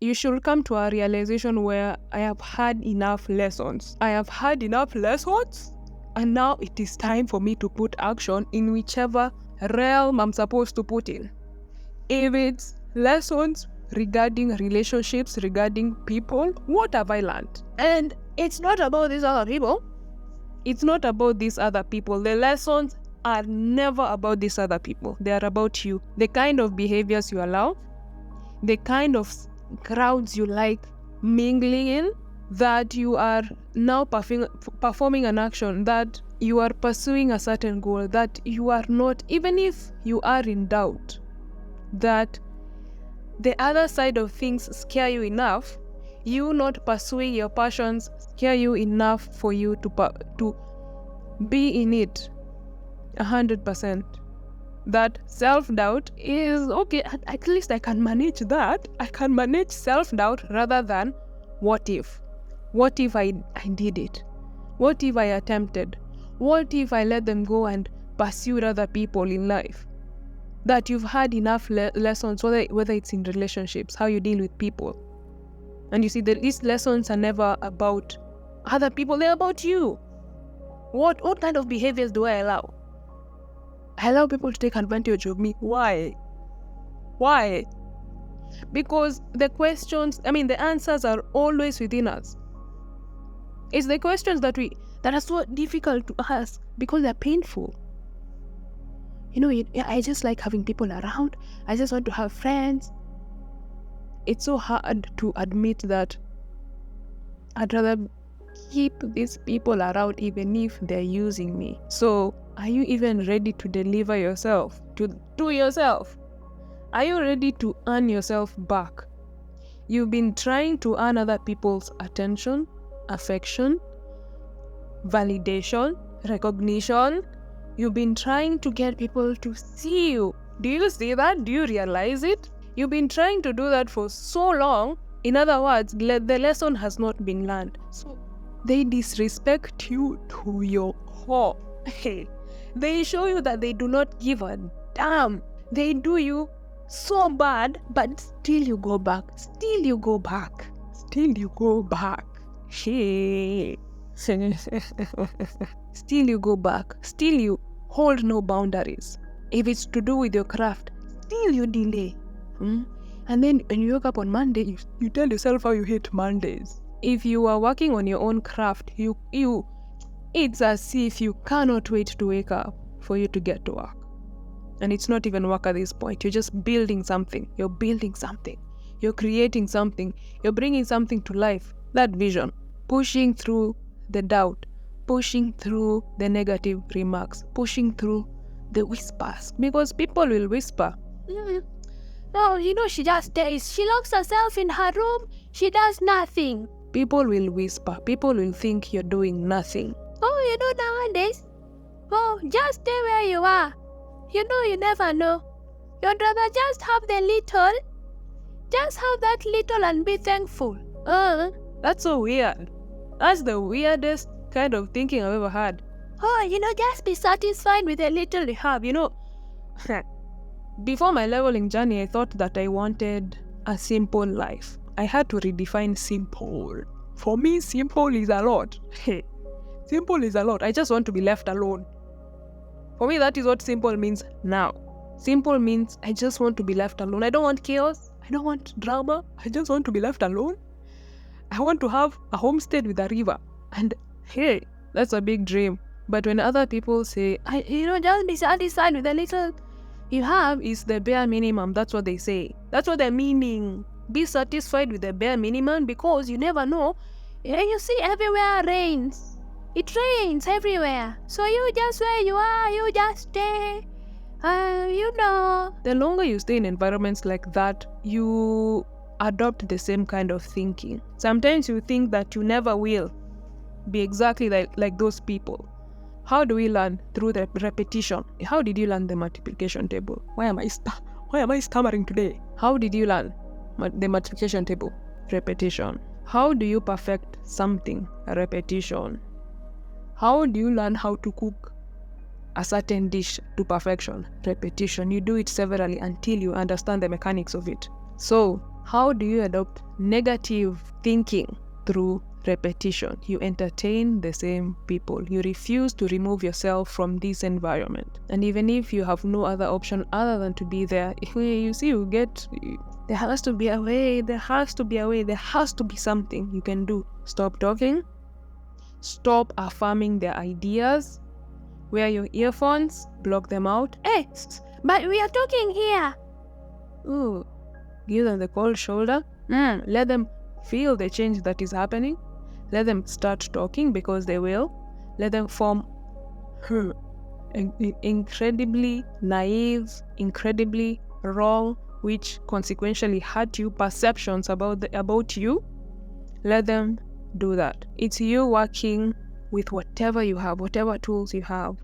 you should come to a realization where I have had enough lessons. I have had enough lessons, and now it is time for me to put action in whichever realm I'm supposed to put in. If it's lessons regarding relationships, regarding people, what have I learned? And it's not about these other people. It's not about these other people. The lessons are never about these other people. They are about you. The kind of behaviors you allow, the kind of crowds you like mingling in, that you are now performing an action, that you are pursuing a certain goal, that you are not, even if you are in doubt, that the other side of things scare you enough, you not pursuing your passions scare you enough for you to be in it 100%. That self-doubt is okay, at least I can manage that. I can manage self-doubt rather than what if? What if I did it? What if I attempted? What if I let them go and pursue other people in life? That you've had enough lessons, whether it's in relationships, how you deal with people. And you see that these lessons are never about other people, they're about you. What kind of behaviors do I allow? I allow people to take advantage of me. Why? Because the answers are always within us. It's the questions that are so difficult to ask because they're painful. I just like having people around. I just want to have friends. It's so hard to admit that I'd rather keep these people around even if they're using me. So, are you even ready to deliver yourself to yourself? Are you ready to earn yourself back? You've been trying to earn other people's attention, affection, validation, recognition. You've been trying to get people to see you. Do you see that? Do you realize it? You've been trying to do that for so long. In other words, the lesson has not been learned. So they disrespect you to your core. They show you that they do not give a damn. They do you so bad, but still you go back. Still you go back. Hey. Still you go back. Still you hold no boundaries. If it's to do with your craft, still you delay. And then when you wake up on Monday, you tell yourself how you hate Mondays. If you are working on your own craft, it's as if you cannot wait to wake up for you to get to work. And it's not even work at this point. You're just building something. You're building something. You're creating something. You're bringing something to life. That vision. Pushing through the doubt. Pushing through the negative remarks. Pushing through the whispers. Because people will whisper. No, she just stays. She locks herself in her room. She does nothing. People will whisper. People will think you're doing nothing. Nowadays. Just stay where you are. You never know. You'd rather just have the little. Just have that little and be thankful. That's so weird. That's the weirdest kind of thinking I've ever had. Just be satisfied with the little you have. Before my leveling journey, I thought that I wanted a simple life. I had to redefine simple. For me, simple is a lot. Simple is a lot. I just want to be left alone. For me, that is what simple means now. Simple means I just want to be left alone. I don't want chaos. I don't want drama. I just want to be left alone. I want to have a homestead with a river. And hey, that's a big dream. But when other people say, just be satisfied with the little you have is the bare minimum. That's what they say. That's what they're meaning. Be satisfied with the bare minimum because you never know. You see, everywhere rains. It rains everywhere. So you just where you are, you just stay. The longer you stay in environments like that, you adopt the same kind of thinking. Sometimes you think that you never will be exactly like those people. How do we learn? Through the repetition. How did you learn the multiplication table? Why am I stammering today? How did you learn the multiplication table? Repetition. How do you perfect something? Repetition. How do you learn how to cook a certain dish to perfection? Repetition. You do it severally until you understand the mechanics of it. So, How do you adopt negative thinking? Through repetition. You entertain the same people. You refuse to remove yourself from this environment. And even if you have no other option other than to be there, you see, there has to be a way, there has to be something you can do. Stop talking. Stop affirming their ideas. Wear your earphones. Block them out. Hey, but we are talking here. Ooh, give them the cold shoulder. Let them feel the change that is happening. Let them start talking, because they will. Let them form incredibly naive, incredibly wrong, which consequentially hurt you perceptions about you. Let them do that. It's you working with whatever you have, whatever tools you have,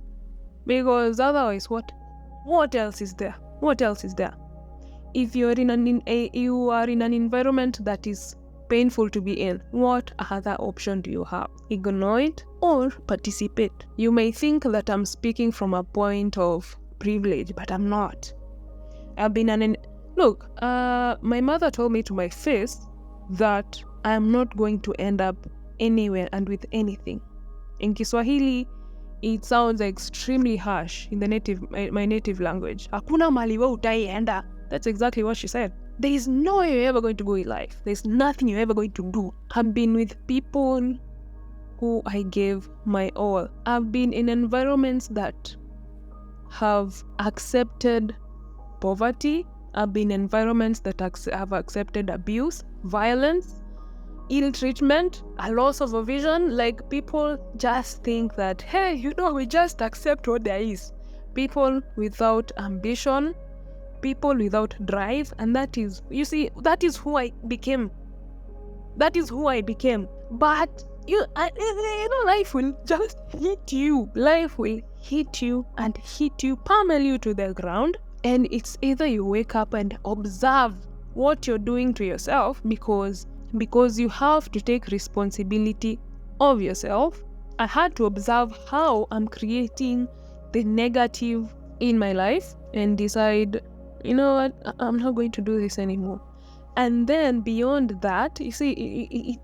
because otherwise, what else is there? What else is there? If you are in an environment that is painful to be in, what other option do you have? Ignore it or participate. You may think that I'm speaking from a point of privilege, but I'm not. I've been look, my mother told me to my face that I'm not going to end up anywhere and with anything. In Kiswahili, it sounds extremely harsh in my native language. Hakuna mali we utaienda. That's exactly what she said. There is no way you're ever going to go in life. There's nothing you're ever going to do. I've been with people who I gave my all. I've been in environments that have accepted poverty. I've been in environments that have accepted abuse, violence, ill treatment, a loss of a vision. Like, people just think that, hey, we just accept what there is. People without ambition, people without drive, and that is who I became. But life will just hit you. Life will hit you and hit you, pummel you to the ground, and it's either you wake up and observe what you're doing to yourself, because you have to take responsibility of yourself. I had to observe how I'm creating the negative in my life and decide, you know what, I'm not going to do this anymore. And then beyond that, you see,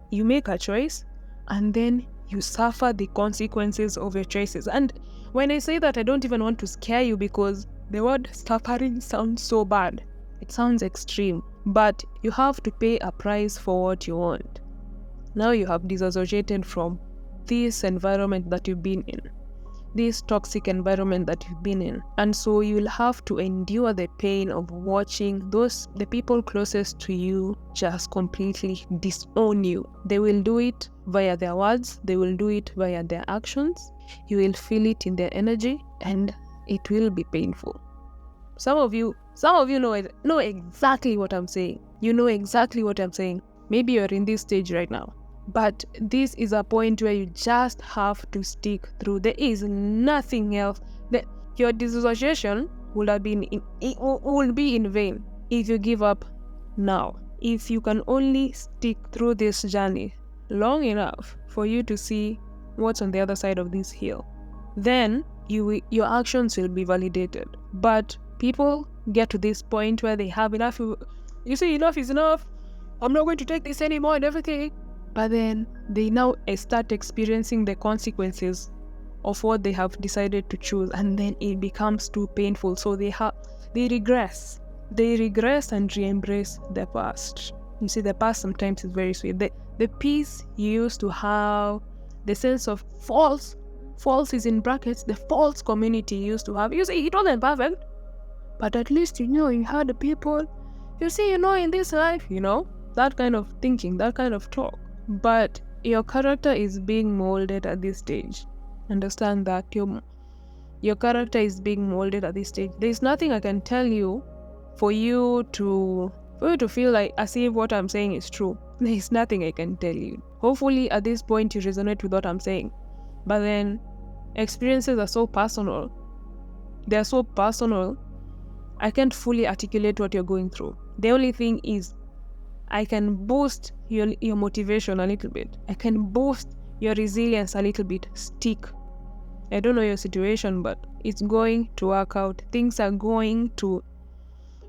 you make a choice and then you suffer the consequences of your choices. And when I say that, I don't even want to scare you, because the word suffering sounds so bad. It sounds extreme, but you have to pay a price for what you want. Now you have disassociated from this environment that you've been in, this toxic environment that you've been in. And so you'll have to endure the pain of watching the people closest to you just completely disown you. They will do it via their words. They will do it via their actions. You will feel it in their energy, and it will be painful. Some of you know exactly what I'm saying. You know exactly what I'm saying. Maybe you're in this stage right now. But this is a point where you just have to stick through. There is nothing else. Your disassociation will be in vain if you give up now. If you can only stick through this journey long enough for you to see what's on the other side of this hill, then your actions will be validated. But people get to this point where they have enough. You say enough is enough. I'm not going to take this anymore and everything. But then they now start experiencing the consequences of what they have decided to choose, and then it becomes too painful. So they regress. They regress and re-embrace the past. You see, the past sometimes is very sweet. The peace you used to have, the sense of false is in brackets, the false community you used to have. You see, it wasn't perfect, but at least you had the people. You see, in this life, that kind of thinking, that kind of talk. But your character is being molded at this stage. Understand that your character is being molded at this stage. There's nothing I can tell you for you to feel like as if what I'm saying is true. There's nothing I can tell you. Hopefully at this point you resonate with what I'm saying. But then experiences are so personal. They're so personal. I can't fully articulate what you're going through. The only thing is, I can boost your motivation a little bit. I can boost your resilience a little bit. Stick. I don't know your situation, but it's going to work out. Things are going to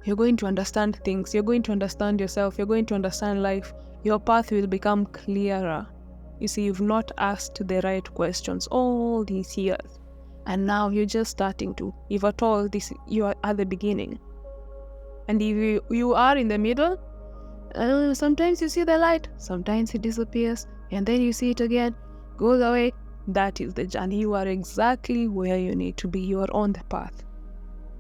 You're going to understand things. You're going to understand yourself. You're going to understand life. Your path will become clearer. You see, you've not asked the right questions all these years. And now you're just starting to. If at all, you are at the beginning. And if you are in the middle, sometimes you see the light, sometimes it disappears, and then you see it again, goes away. That is the journey. You are exactly where you need to be. You are on the path.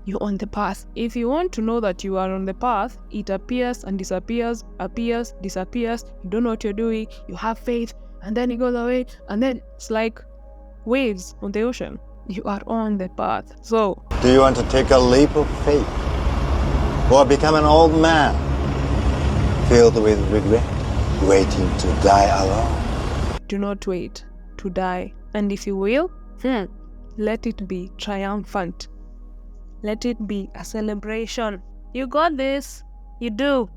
You're on the path. If you want to know that you are on the path, it appears and disappears, appears, disappears. You don't know what you're doing. You have faith, and then it goes away, and then it's like waves on the ocean. You are on the path. So, do you want to take a leap of faith? Or become an old man, filled with regret, waiting to die alone? Do not wait to die. And if you will, let it be triumphant. Let it be a celebration. You got this. You do.